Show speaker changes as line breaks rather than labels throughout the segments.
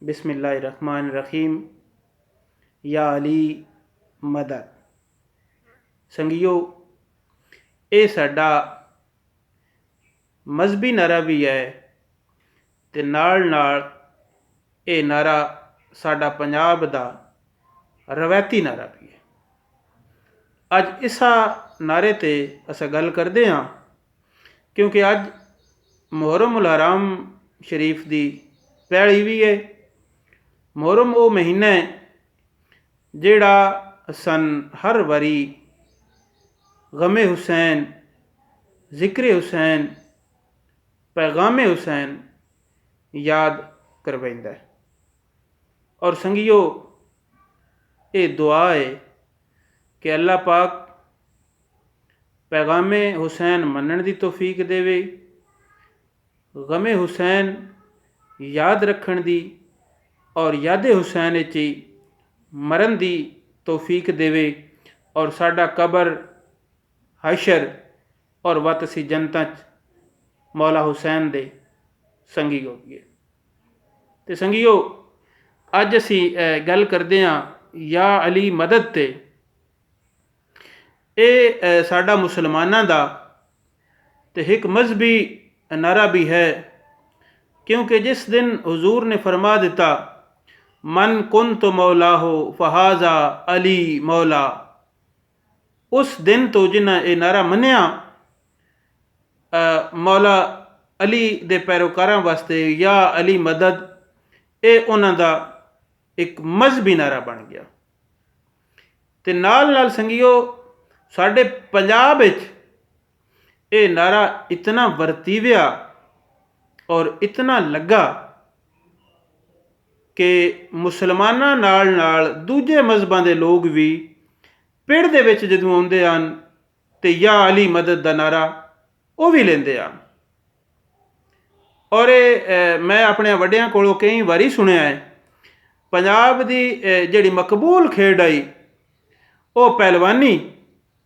बिस्मिल्लाहिर्रहमानिर्रहीम। या अली मदद। संगियो, ये साडा मजहबी नारा भी है ते नाल नाल ये नारा साडा पंजाब दा रवायती नारा भी है। अज इसा नारे ते असां गल करदे हाँ क्योंकि अज मुहर्रम उल हराम शरीफ दी पैड़ी भी है। मुहर्रम वो महीना है जिहड़ा सन हर वारी गमे हुसैन, जिक्र हुसैन, पैगामे हुसैन याद करवाइंदा है। और संगियो, ये दुआ है कि अल्लाह पाक पैगामे हुसैन मनण दी तौफीक देवे, गमे हुसैन याद रखण दी और यादे हुसैन विच मरण दी तौफीक देवे और साडा कबर हशर और वतसी जनता मौला हुसैन दे संगी होईए। तो संगियो, अज असी गल करदे हाँ या अली मदद ते। ये साडा मुसलमानां दा ते एक मजहबी नारा भी है क्योंकि जिस दिन हुजूर ने फरमा दिता मन कुन तो मौला हो फहाजा अली मौला, उस दिन तो जिन्हें ये नारा मन्निया मौला अली दे पैरोकारां वास्ते या अली मदद, ये उन्हां दा एक मजहबी नारा बन गया। ते नाल नाल संगियो, साडे पंजाब विच ये नारा इतना वरतीविया और इतना लगा कि मुसलमानां नाल नाल दूजे मजहबां दे लोग भी पिंड दे विच जदों आउंदे हन ते या अली मदद दा नारा वो भी लेंदे हन। और मैं अपने वड्डियां कोलों कई वारी सुनिया है, पंजाब दी जिहड़ी मकबूल खेड आई वो पहलवानी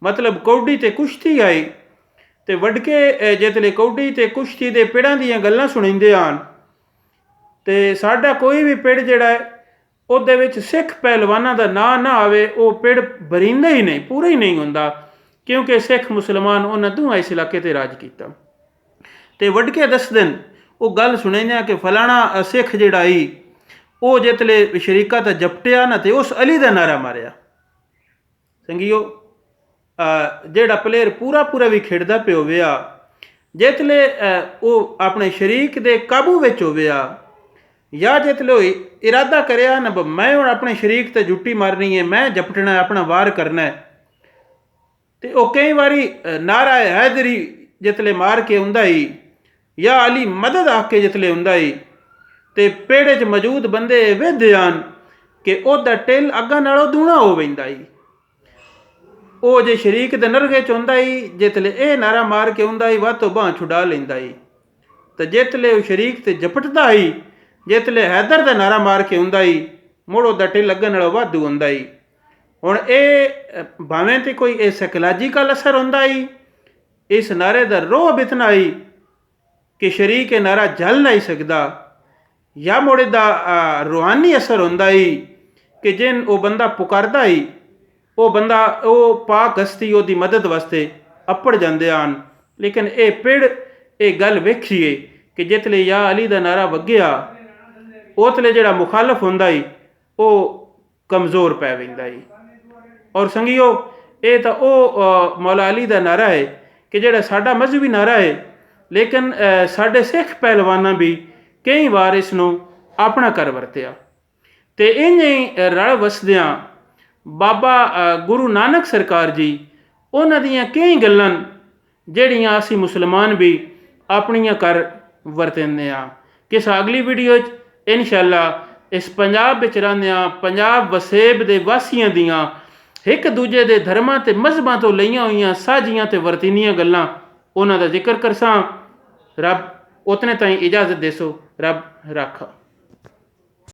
मतलब कौडी ते कुश्ती आई। ते वडके जितले कौडी ते कुश्ती दे पिड़ां दीयां गल्लां सुणींदे हन ते साडा कोई भी पिड़ जिहड़ा है ਉਹਦੇ ਵਿੱਚ सिख पहलवानां दा नां ना आवे, वो पिड़ बरींदा ही नहीं, पूरा ही नहीं हुंदा क्योंकि सिख मुसलमान उन्हां दोवां इस इलाके ते राज कीता। ते वडके दसदे न वो गल सुणिंदे कि फलाना सिख जिहड़ा आई वो जितले शरीका ते जपटिया ना ते उस अली दा नारा मारिया। संगियो, जिहड़ा प्लेयर पूरा पूरा भी खेडदा पे होवेआ, जितले वो अपने शरीक दे काबू विच होवेआ या जितले इरादा करिया ना मैं हुण अपने शरीक ते जुट्टी मारनी है, मैं जपटना है, अपना वार करना है, तो वह कई बारी नारा हैदरी जितले मार के आउंदा ही या अली मदद आके जितले आउंदा ही ते पेड़े च मौजूद बंदे वेखदे हन कि ओहदा टिल अग्गां नालों दूना हो वैंदा ही। वो जे शरीक दे नरगे च आउंदा ही जितले ये नारा मार के आउंदा ही वध तो बांह छुड़ा लैंदा ही, तो जितले वो शरीक ते जपटदा ही जितले हैदर दा नारा मार के आउंदा ही मुड़ ओहदा टिल अग्गां नालों वाधू आउंदा ही। हुण ये भावें तो कोई ये साइकोलॉजिकल असर होंदा ही, इस नारे का रोह इतना ही कि शरीक ये नारा झल नहीं सकता, या मुड़ इसदा रूहानी असर होंदा ही कि जिन वो बंदा पुकारदा ही वो बंदा वो पाक हस्ती उसकी मदद वास्ते अपड़ जाते हैं। लेकिन ये पिड़ ये गल वेखीए कि जितले या अली का नारा वग्या उतले जिहड़ा मुखालफ होंदा ही वो कमज़ोर पै वैंदा ही। और संगियो, ये तो वो मौला अली का नारा है कि जिहड़ा साडा मजहबी नारा है, लेकिन साडे सिख पहलवानां भी कई बार इसनों अपना कर वरतिया। तो इंज ही रल वसदियां बाबा गुरु नानक सरकार जी उन्हां दियां कई गल्लां जिहड़ियां असी मुसलमान भी अपनियां कर वरतेंदे आ। किस अगली वीडियो इंशाअल्लाह इस पंजाब विच रहिंदियां पंजाब वसेब दे वासियां दियां एक दूजे दे धर्मां ते मजहबां तो लईआं होईयां साझियां ते वरतीनियां गल्लां उन्हां दा जिक्र करसां। रब उतने ताईं इजाज़त देसो। रब राखा।